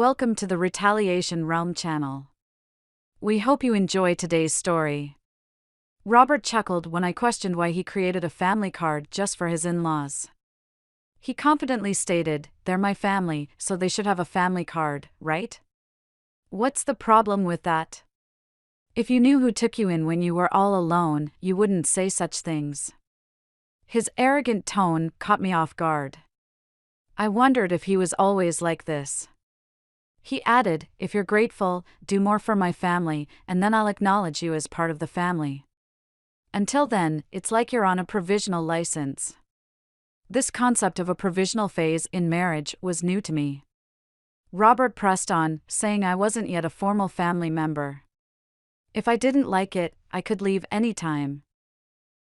Welcome to the Retaliation Realm channel. We hope you enjoy today's story. Robert chuckled when I questioned why he created a family card just for his in-laws. He confidently stated, "They're my family, so they should have a family card, right? What's the problem with that? If you knew who took you in when you were all alone, you wouldn't say such things." His arrogant tone caught me off guard. I wondered if he was always like this. He added, "If you're grateful, do more for my family, and then I'll acknowledge you as part of the family. Until then, it's like you're on a provisional license." This concept of a provisional phase in marriage was new to me. Robert pressed on, saying I wasn't yet a formal family member. If I didn't like it, I could leave anytime.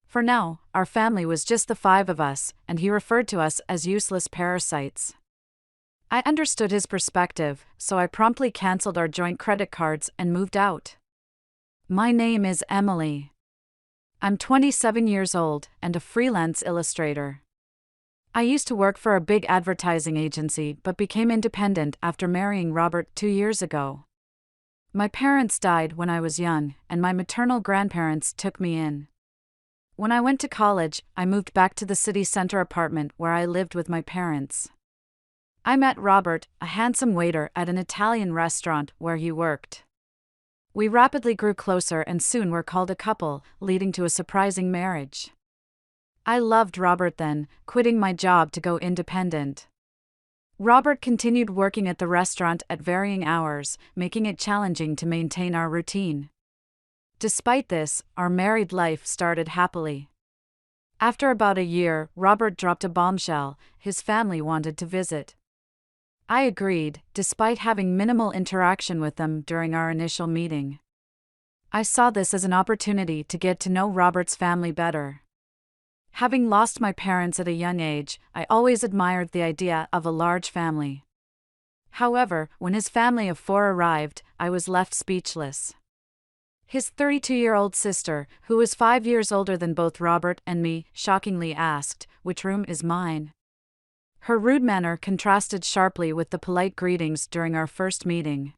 For now, our family was just the five of us, and he referred to us as useless parasites. I understood his perspective, so I promptly canceled our joint credit cards and moved out. My name is Emily. I'm 27 years old and a freelance illustrator. I used to work for a big advertising agency but became independent after marrying Robert 2 years ago. My parents died when I was young, and my maternal grandparents took me in. When I went to college, I moved back to the city center apartment where I lived with my parents. I met Robert, a handsome waiter at an Italian restaurant where he worked. We rapidly grew closer and soon were called a couple, leading to a surprising marriage. I loved Robert then, quitting my job to go independent. Robert continued working at the restaurant at varying hours, making it challenging to maintain our routine. Despite this, our married life started happily. After about a year, Robert dropped a bombshell: his family wanted to visit. I agreed, despite having minimal interaction with them during our initial meeting. I saw this as an opportunity to get to know Robert's family better. Having lost my parents at a young age, I always admired the idea of a large family. However, when his family of 4 arrived, I was left speechless. His 32-year-old sister, who was 5 years older than both Robert and me, shockingly asked, "Which room is mine?" Her rude manner contrasted sharply with the polite greetings during our first meeting.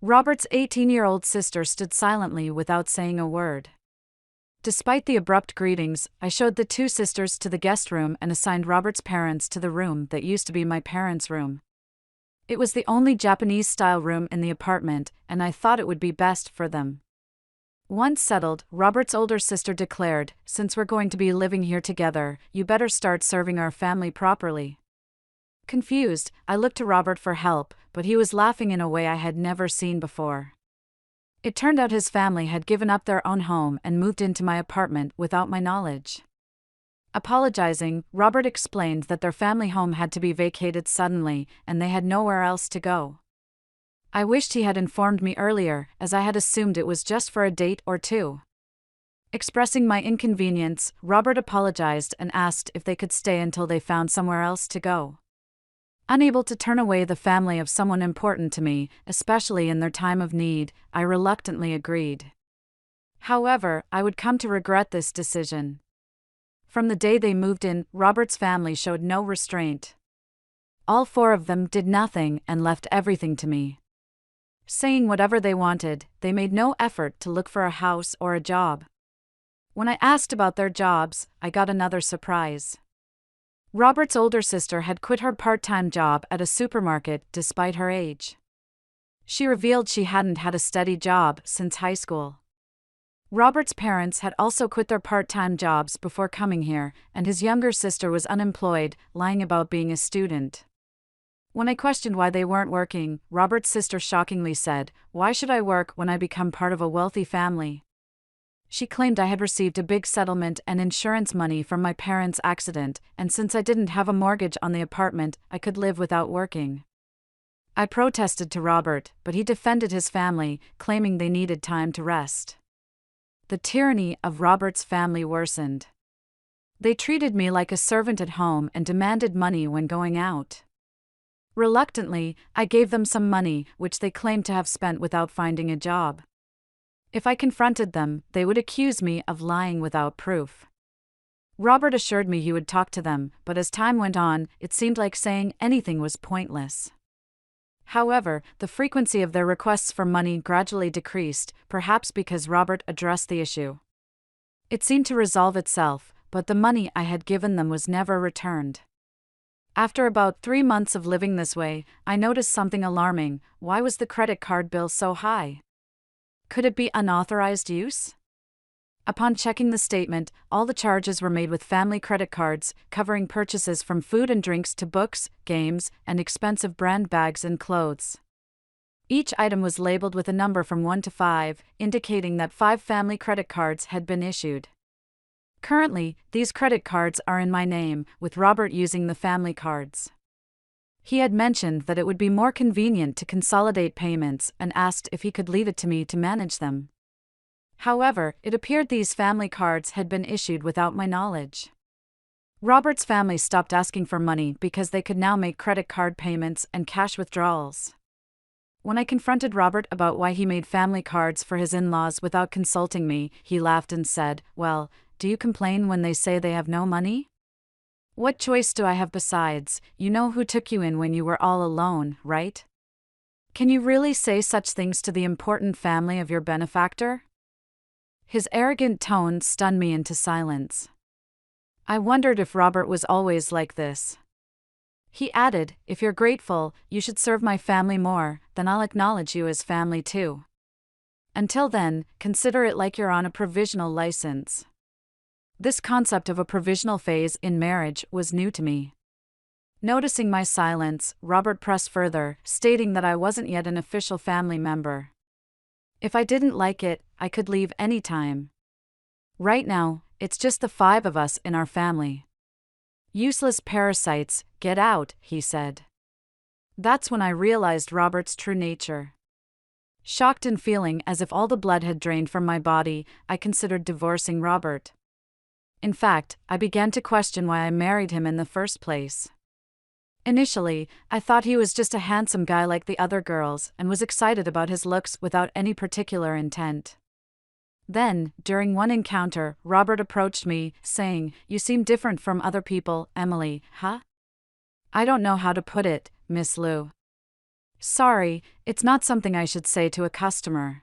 Robert's 18-year-old sister stood silently without saying a word. Despite the abrupt greetings, I showed the 2 sisters to the guest room and assigned Robert's parents to the room that used to be my parents' room. It was the only Japanese-style room in the apartment, and I thought it would be best for them. Once settled, Robert's older sister declared, "Since we're going to be living here together, you better start serving our family properly." Confused, I looked to Robert for help, but he was laughing in a way I had never seen before. It turned out his family had given up their own home and moved into my apartment without my knowledge. Apologizing, Robert explained that their family home had to be vacated suddenly, and they had nowhere else to go. I wished he had informed me earlier, as I had assumed it was just for a date or 2. Expressing my inconvenience, Robert apologized and asked if they could stay until they found somewhere else to go. Unable to turn away the family of someone important to me, especially in their time of need, I reluctantly agreed. However, I would come to regret this decision. From the day they moved in, Robert's family showed no restraint. All 4 of them did nothing and left everything to me. Saying whatever they wanted, they made no effort to look for a house or a job. When I asked about their jobs, I got another surprise. Robert's older sister had quit her part-time job at a supermarket despite her age. She revealed she hadn't had a steady job since high school. Robert's parents had also quit their part-time jobs before coming here, and his younger sister was unemployed, lying about being a student. When I questioned why they weren't working, Robert's sister shockingly said, "Why should I work when I become part of a wealthy family?" She claimed I had received a big settlement and insurance money from my parents' accident, and since I didn't have a mortgage on the apartment, I could live without working. I protested to Robert, but he defended his family, claiming they needed time to rest. The tyranny of Robert's family worsened. They treated me like a servant at home and demanded money when going out. Reluctantly, I gave them some money, which they claimed to have spent without finding a job. If I confronted them, they would accuse me of lying without proof. Robert assured me he would talk to them, but as time went on, it seemed like saying anything was pointless. However, the frequency of their requests for money gradually decreased, perhaps because Robert addressed the issue. It seemed to resolve itself, but the money I had given them was never returned. After about 3 months of living this way, I noticed something alarming. Why was the credit card bill so high? Could it be unauthorized use? Upon checking the statement, all the charges were made with family credit cards, covering purchases from food and drinks to books, games, and expensive brand bags and clothes. Each item was labeled with a number from 1 to 5, indicating that 5 family credit cards had been issued. Currently, these credit cards are in my name, with Robert using the family cards. He had mentioned that it would be more convenient to consolidate payments and asked if he could leave it to me to manage them. However, it appeared these family cards had been issued without my knowledge. Robert's family stopped asking for money because they could now make credit card payments and cash withdrawals. When I confronted Robert about why he made family cards for his in-laws without consulting me, he laughed and said, "Well, do you complain when they say they have no money? What choice do I have besides? You know who took you in when you were all alone, right? Can you really say such things to the important family of your benefactor?" His arrogant tone stunned me into silence. I wondered if Robert was always like this. He added, "If you're grateful, you should serve my family more, then I'll acknowledge you as family too. Until then, consider it like you're on a provisional license." This concept of a provisional phase in marriage was new to me. Noticing my silence, Robert pressed further, stating that I wasn't yet an official family member. If I didn't like it, I could leave any time. Right now, it's just the 5 of us in our family. "Useless parasites, get out," he said. That's when I realized Robert's true nature. Shocked and feeling as if all the blood had drained from my body, I considered divorcing Robert. In fact, I began to question why I married him in the first place. Initially, I thought he was just a handsome guy like the other girls and was excited about his looks without any particular intent. Then, during one encounter, Robert approached me, saying, "You seem different from other people, Emily, huh?" "I don't know how to put it, Miss Lou. Sorry, it's not something I should say to a customer."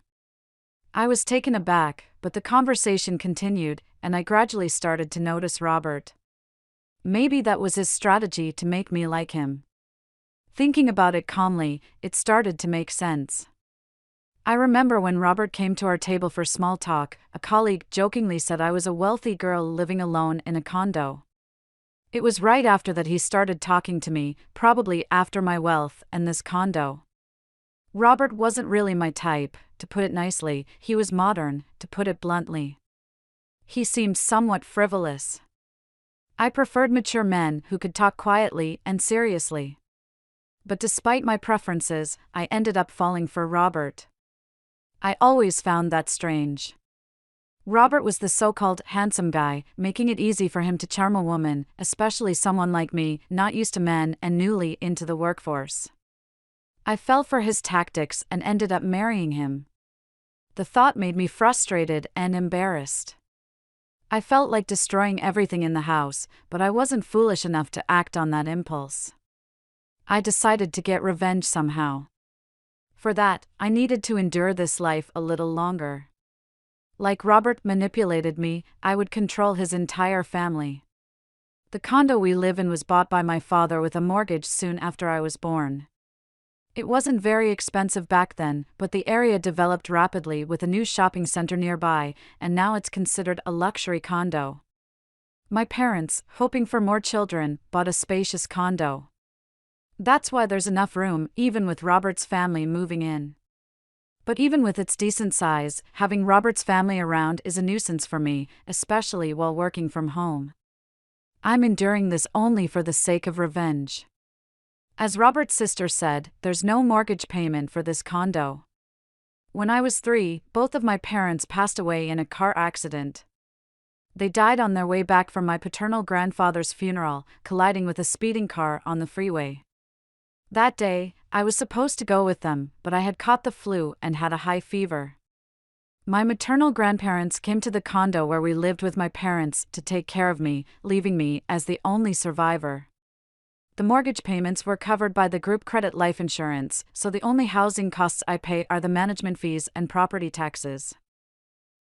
I was taken aback, but the conversation continued, and I gradually started to notice Robert. Maybe that was his strategy to make me like him. Thinking about it calmly, it started to make sense. I remember when Robert came to our table for small talk, a colleague jokingly said I was a wealthy girl living alone in a condo. It was right after that he started talking to me, probably after my wealth and this condo. Robert wasn't really my type, to put it nicely. He was modern, to put it bluntly. He seemed somewhat frivolous. I preferred mature men who could talk quietly and seriously. But despite my preferences, I ended up falling for Robert. I always found that strange. Robert was the so-called handsome guy, making it easy for him to charm a woman, especially someone like me, not used to men and newly into the workforce. I fell for his tactics and ended up marrying him. The thought made me frustrated and embarrassed. I felt like destroying everything in the house, but I wasn't foolish enough to act on that impulse. I decided to get revenge somehow. For that, I needed to endure this life a little longer. Like Robert manipulated me, I would control his entire family. The condo we live in was bought by my father with a mortgage soon after I was born. It wasn't very expensive back then, but the area developed rapidly with a new shopping center nearby, and now it's considered a luxury condo. My parents, hoping for more children, bought a spacious condo. That's why there's enough room, even with Robert's family moving in. But even with its decent size, having Robert's family around is a nuisance for me, especially while working from home. I'm enduring this only for the sake of revenge. As Robert's sister said, there's no mortgage payment for this condo. When I was 3, both of my parents passed away in a car accident. They died on their way back from my paternal grandfather's funeral, colliding with a speeding car on the freeway. That day, I was supposed to go with them, but I had caught the flu and had a high fever. My maternal grandparents came to the condo where we lived with my parents to take care of me, leaving me as the only survivor. The mortgage payments were covered by the group credit life insurance, so the only housing costs I pay are the management fees and property taxes.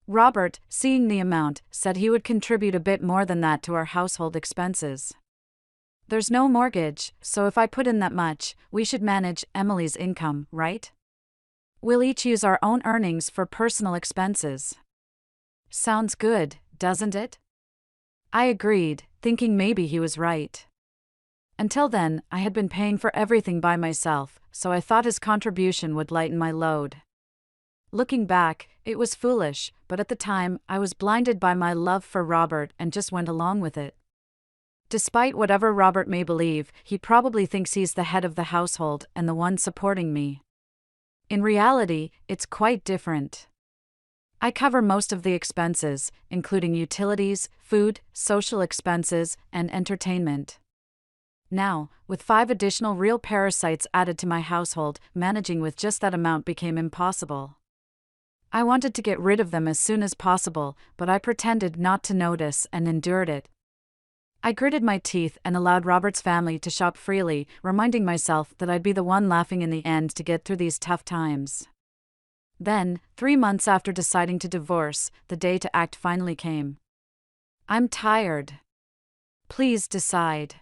Robert, seeing the amount, said he would contribute a bit more than that to our household expenses. There's no mortgage, so if I put in that much, we should manage Emily's income, right? We'll each use our own earnings for personal expenses. Sounds good, doesn't it? I agreed, thinking maybe he was right. Until then, I had been paying for everything by myself, so I thought his contribution would lighten my load. Looking back, it was foolish, but at the time, I was blinded by my love for Robert and just went along with it. Despite whatever Robert may believe, he probably thinks he's the head of the household and the one supporting me. In reality, it's quite different. I cover most of the expenses, including utilities, food, social expenses, and entertainment. Now, with 5 additional real parasites added to my household, managing with just that amount became impossible. I wanted to get rid of them as soon as possible, but I pretended not to notice and endured it. I gritted my teeth and allowed Robert's family to shop freely, reminding myself that I'd be the one laughing in the end to get through these tough times. Then, 3 months after deciding to divorce, the day to act finally came. I'm tired. Please decide.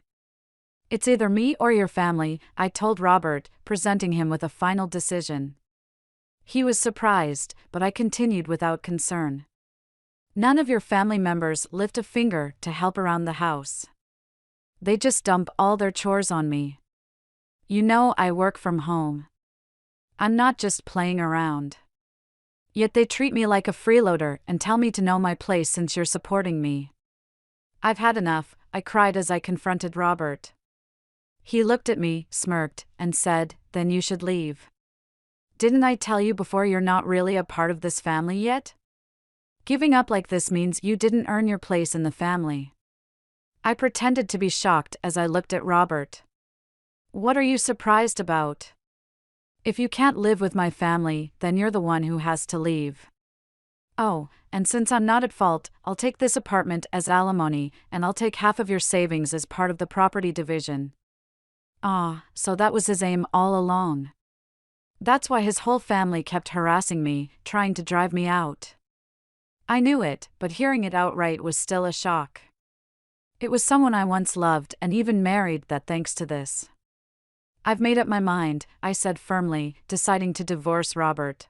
It's either me or your family, I told Robert, presenting him with a final decision. He was surprised, but I continued without concern. None of your family members lift a finger to help around the house. They just dump all their chores on me. You know I work from home. I'm not just playing around. Yet they treat me like a freeloader and tell me to know my place since you're supporting me. I've had enough, I cried as I confronted Robert. He looked at me, smirked, and said, "Then you should leave. Didn't I tell you before you're not really a part of this family yet? Giving up like this means you didn't earn your place in the family." I pretended to be shocked as I looked at Robert. What are you surprised about? If you can't live with my family, then you're the one who has to leave. Oh, and since I'm not at fault, I'll take this apartment as alimony, and I'll take half of your savings as part of the property division. Ah, so that was his aim all along. That's why his whole family kept harassing me, trying to drive me out. I knew it, but hearing it outright was still a shock. It was someone I once loved and even married that thanks to this. I've made up my mind, I said firmly, deciding to divorce Robert.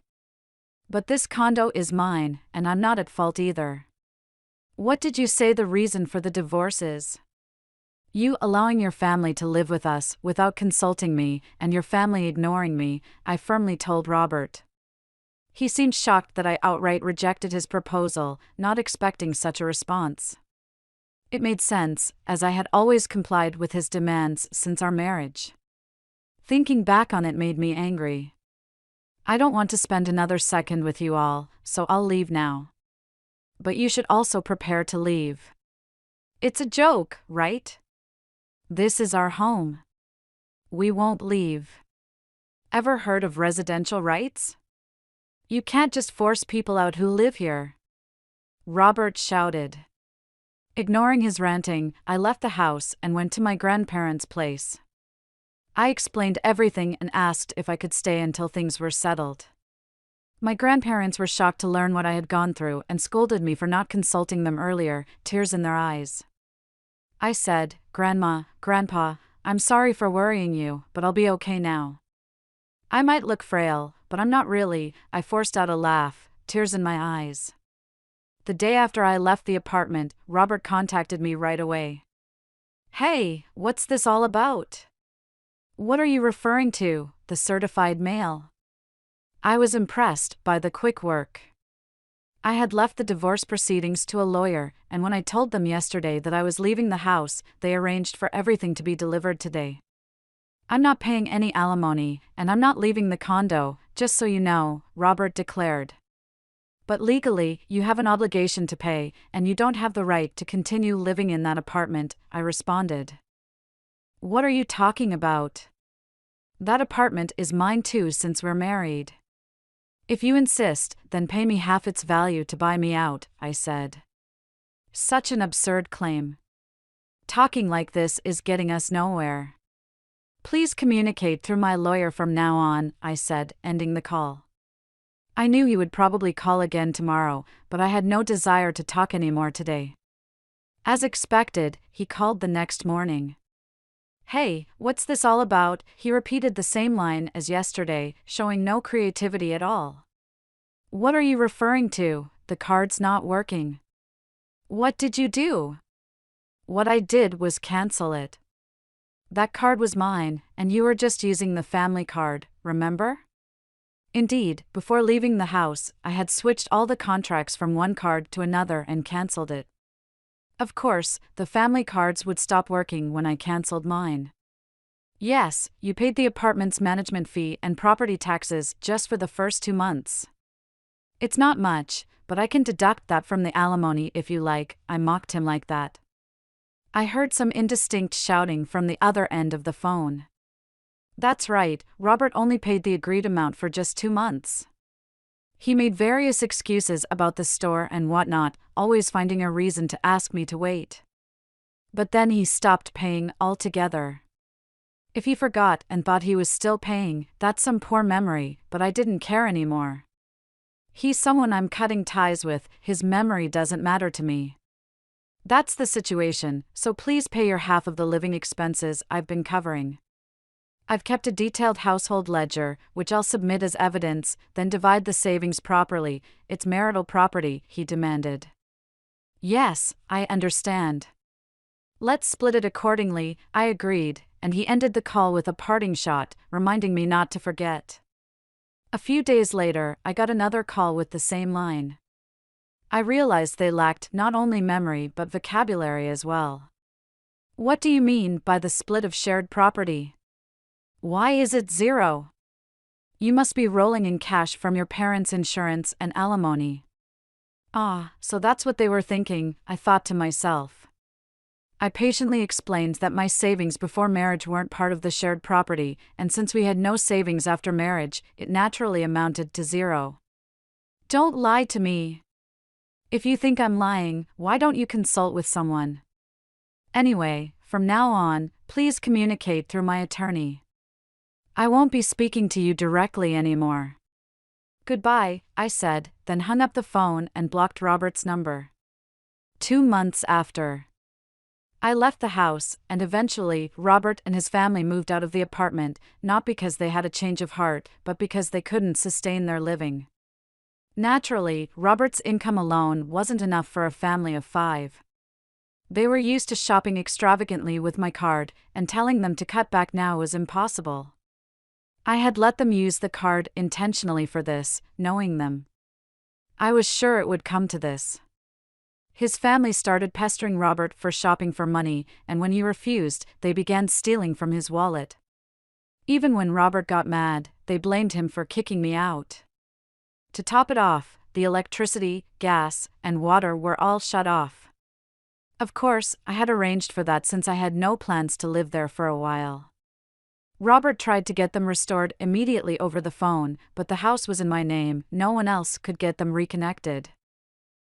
But this condo is mine, and I'm not at fault either. What did you say the reason for the divorce is? You allowing your family to live with us without consulting me, and your family ignoring me, I firmly told Robert. He seemed shocked that I outright rejected his proposal, not expecting such a response. It made sense, as I had always complied with his demands since our marriage. Thinking back on it made me angry. I don't want to spend another second with you all, so I'll leave now. But you should also prepare to leave. It's a joke, right? This is our home. We won't leave. Ever heard of residential rights? You can't just force people out who live here. Robert shouted. Ignoring his ranting, I left the house and went to my grandparents' place. I explained everything and asked if I could stay until things were settled. My grandparents were shocked to learn what I had gone through and scolded me for not consulting them earlier, tears in their eyes. I said, "Grandma, Grandpa, I'm sorry for worrying you, but I'll be okay now." I might look frail, but I'm not really, I forced out a laugh, tears in my eyes. The day after I left the apartment, Robert contacted me right away. "Hey, what's this all about? What are you referring to, the certified mail?" I was impressed by the quick work. I had left the divorce proceedings to a lawyer, and when I told them yesterday that I was leaving the house, they arranged for everything to be delivered today. I'm not paying any alimony, and I'm not leaving the condo, just so you know, Robert declared. But legally, you have an obligation to pay, and you don't have the right to continue living in that apartment, I responded. What are you talking about? That apartment is mine too since we're married. If you insist, then pay me half its value to buy me out, I said. Such an absurd claim. Talking like this is getting us nowhere. Please communicate through my lawyer from now on, I said, ending the call. I knew he would probably call again tomorrow, but I had no desire to talk anymore today. As expected, he called the next morning. Hey, what's this all about? He repeated the same line as yesterday, showing no creativity at all. What are you referring to? The card's not working. What did you do? What I did was cancel it. That card was mine, and you were just using the family card, remember? Indeed, before leaving the house, I had switched all the contracts from one card to another and cancelled it. Of course, the family cards would stop working when I cancelled mine. Yes, you paid the apartment's management fee and property taxes just for the first 2 months. It's not much, but I can deduct that from the alimony if you like, I mocked him like that. I heard some indistinct shouting from the other end of the phone. That's right, Robert only paid the agreed amount for just 2 months. He made various excuses about the store and whatnot, always finding a reason to ask me to wait. But then he stopped paying altogether. If he forgot and thought he was still paying, that's some poor memory, but I didn't care anymore. He's someone I'm cutting ties with, his memory doesn't matter to me. That's the situation, so please pay your half of the living expenses I've been covering. I've kept a detailed household ledger, which I'll submit as evidence, then divide the savings properly. It's marital property, he demanded. Yes, I understand. Let's split it accordingly, I agreed, and he ended the call with a parting shot, reminding me not to forget. A few days later, I got another call with the same line. I realized they lacked not only memory but vocabulary as well. What do you mean by the split of shared property? Why is it 0? You must be rolling in cash from your parents' insurance and alimony. Ah, so that's what they were thinking, I thought to myself. I patiently explained that my savings before marriage weren't part of the shared property, and since we had no savings after marriage, it naturally amounted to 0. Don't lie to me. If you think I'm lying, why don't you consult with someone? Anyway, from now on, please communicate through my attorney. I won't be speaking to you directly anymore. Goodbye, I said, then hung up the phone and blocked Robert's number. 2 months after, I left the house, and eventually, Robert and his family moved out of the apartment, not because they had a change of heart, but because they couldn't sustain their living. Naturally, Robert's income alone wasn't enough for a family of 5. They were used to shopping extravagantly with my card, and telling them to cut back now was impossible. I had let them use the card intentionally for this, knowing them. I was sure it would come to this. His family started pestering Robert for shopping for money, and when he refused, they began stealing from his wallet. Even when Robert got mad, they blamed him for kicking me out. To top it off, the electricity, gas, and water were all shut off. Of course, I had arranged for that since I had no plans to live there for a while. Robert tried to get them restored immediately over the phone, but the house was in my name, no one else could get them reconnected.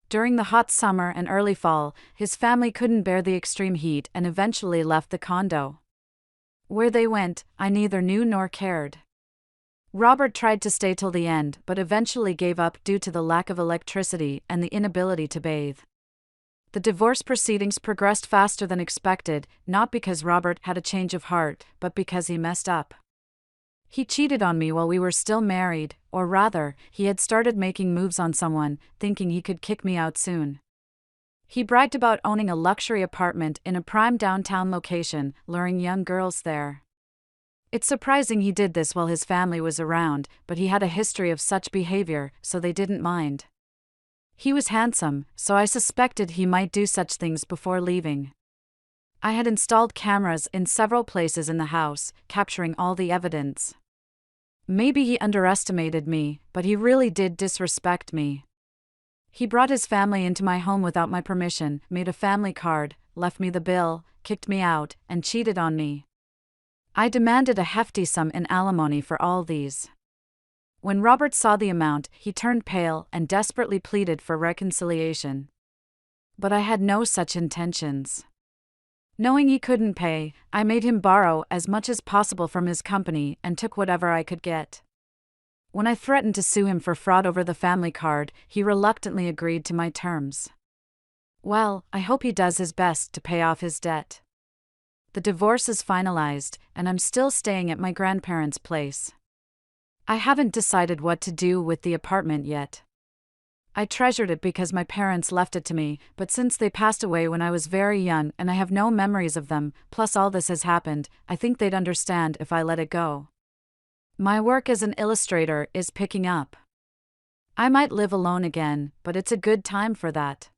During the hot summer and early fall, his family couldn't bear the extreme heat and eventually left the condo. Where they went, I neither knew nor cared. Robert tried to stay till the end but eventually gave up due to the lack of electricity and the inability to bathe. The divorce proceedings progressed faster than expected, not because Robert had a change of heart, but because he messed up. He cheated on me while we were still married, or rather, he had started making moves on someone, thinking he could kick me out soon. He bragged about owning a luxury apartment in a prime downtown location, luring young girls there. It's surprising he did this while his family was around, but he had a history of such behavior, so they didn't mind. He was handsome, so I suspected he might do such things before leaving. I had installed cameras in several places in the house, capturing all the evidence. Maybe he underestimated me, but he really did disrespect me. He brought his family into my home without my permission, made a family card, left me the bill, kicked me out, and cheated on me. I demanded a hefty sum in alimony for all these. When Robert saw the amount, he turned pale and desperately pleaded for reconciliation. But I had no such intentions. Knowing he couldn't pay, I made him borrow as much as possible from his company and took whatever I could get. When I threatened to sue him for fraud over the family card, he reluctantly agreed to my terms. Well, I hope he does his best to pay off his debt. The divorce is finalized, and I'm still staying at my grandparents' place. I haven't decided what to do with the apartment yet. I treasured it because my parents left it to me, but since they passed away when I was very young and I have no memories of them, plus all this has happened, I think they'd understand if I let it go. My work as an illustrator is picking up. I might live alone again, but it's a good time for that.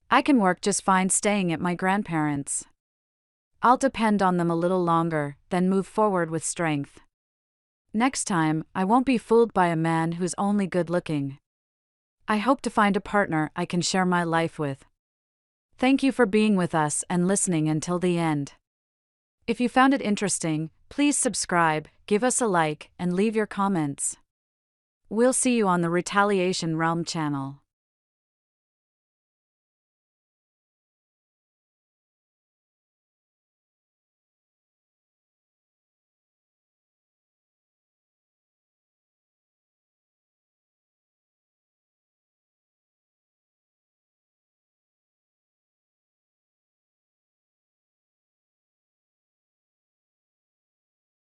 I can work just fine staying at my grandparents'. I'll depend on them a little longer, then move forward with strength. Next time, I won't be fooled by a man who's only good looking. I hope to find a partner I can share my life with. Thank you for being with us and listening until the end. If you found it interesting, please subscribe, give us a like, and leave your comments. We'll see you on the Retaliation Realm channel.